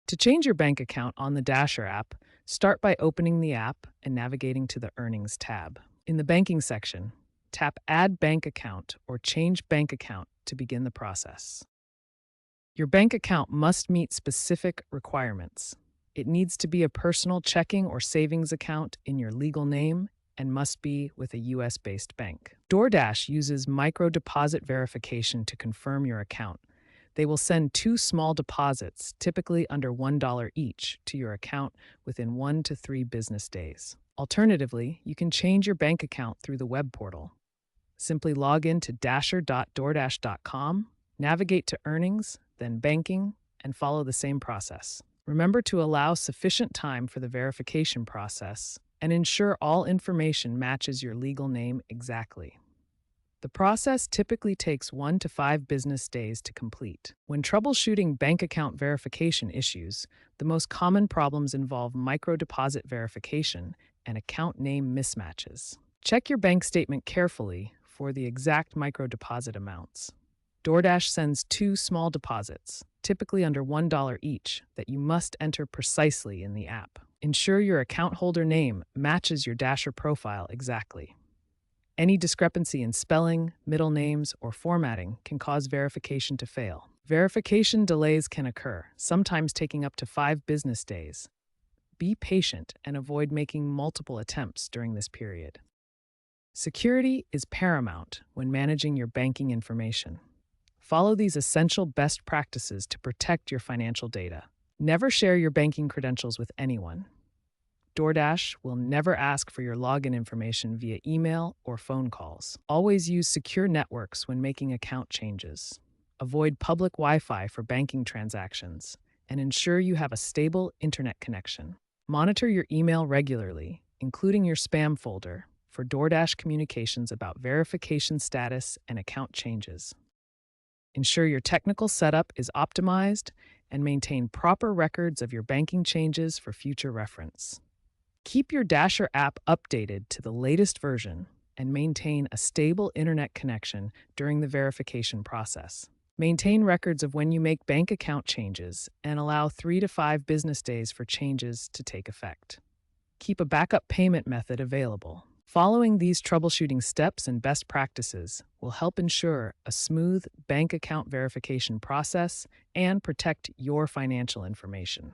To change your bank account on the Dasher app, start by opening the app and navigating to the Earnings tab. In the Banking section, tap Add Bank Account or Change Bank Account to begin the process. Your bank account must meet specific requirements. It needs to be a personal checking or savings account in your legal name and must be with a US-based bank. DoorDash uses micro deposit verification to confirm your account. They will send two small deposits, typically under $1 each, to your account within 1 to 3 business days. Alternatively, you can change your bank account through the web portal. Simply log in to dasher.doordash.com, navigate to Earnings, then Banking, and follow the same process. Remember to allow sufficient time for the verification process and ensure all information matches your legal name exactly. The process typically takes 1 to 5 business days to complete. When troubleshooting bank account verification issues, the most common problems involve micro-deposit verification and account name mismatches. Check your bank statement carefully for the exact micro-deposit amounts. DoorDash sends two small deposits, typically under $1 each, that you must enter precisely in the app. Ensure your account holder name matches your Dasher profile exactly. Any discrepancy in spelling, middle names, or formatting can cause verification to fail. Verification delays can occur, sometimes taking up to 5 business days. Be patient and avoid making multiple attempts during this period. Security is paramount when managing your banking information. Follow these essential best practices to protect your financial data. Never share your banking credentials with anyone. DoorDash will never ask for your login information via email or phone calls. Always use secure networks when making account changes. Avoid public Wi-Fi for banking transactions, and ensure you have a stable internet connection. Monitor your email regularly, including your spam folder, for DoorDash communications about verification status and account changes. Ensure your technical setup is optimized and maintain proper records of your banking changes for future reference. Keep your Dasher app updated to the latest version and maintain a stable internet connection during the verification process. Maintain records of when you make bank account changes and allow 3 to 5 business days for changes to take effect. Keep a backup payment method available. Following these troubleshooting steps and best practices will help ensure a smooth bank account verification process and protect your financial information.